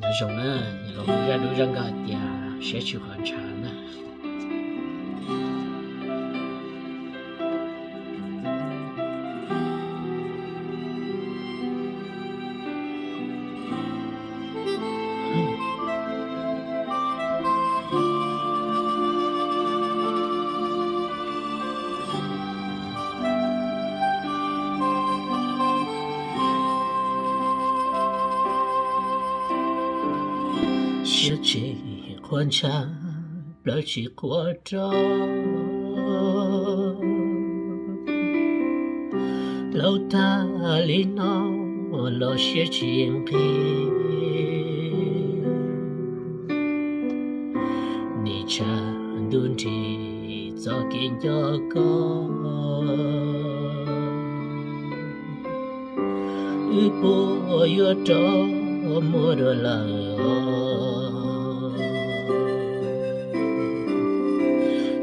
那种呢，老人都让个dia sẽ chịu hoàn trả nè. 世界宽敞，来去过着，老大里闹老些精疲，你常蹲地早给要高，一波又着莫得了。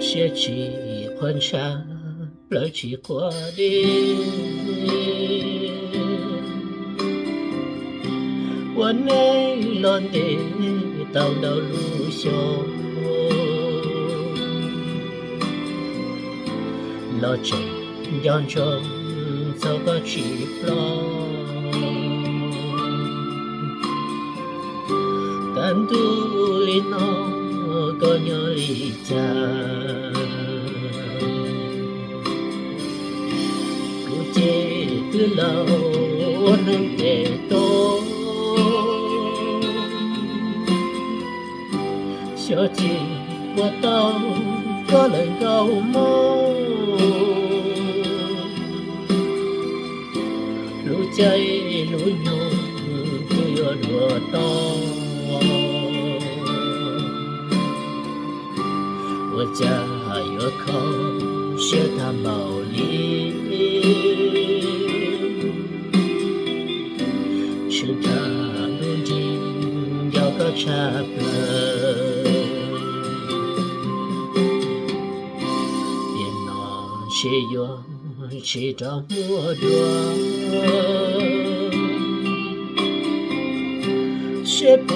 写起欢畅来去过的，我内乱的道道路上，老真养中走个去不，单独里闹。có nhớ lý cha cứ chế cứ lâu nâng để tô cho chị qua tao có lời cầu mong lũ cháy lũ nhung cứ yo đùa to我家有口是他毛里，是他路径要个差不，别拿些用去找我多，是不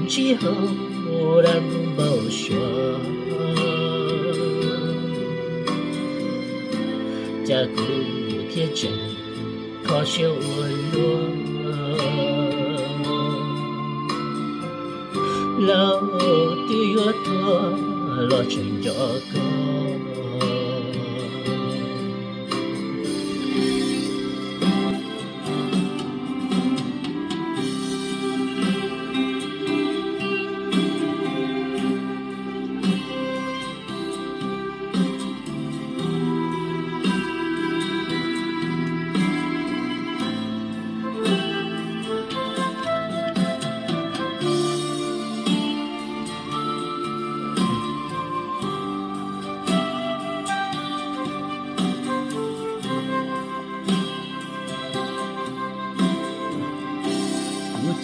之后让人不说。家古铁真可笑温柔，老的越多，老成越高。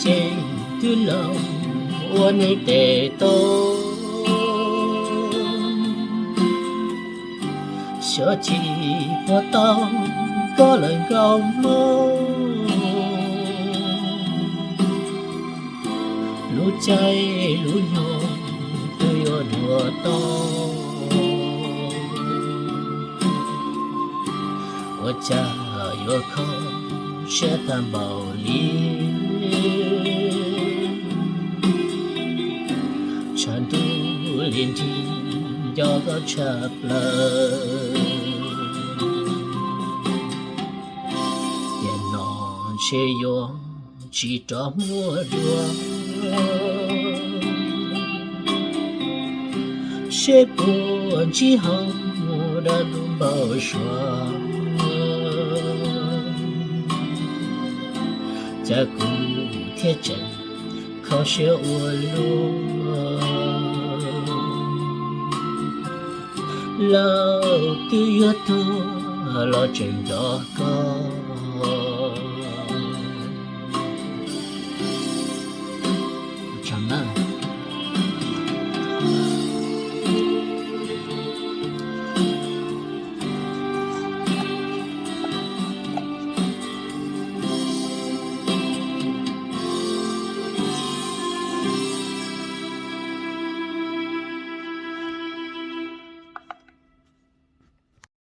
trên cứ lòng ôn để tôi sợ chỉ có tao có lời cầu mong lũ cháy lũ nhon tôi ở đùa to我家有口是担保里成都连天要个车了也能些用去找莫着谁不之后的路不说在古铁镇靠学我路老的越多老真的高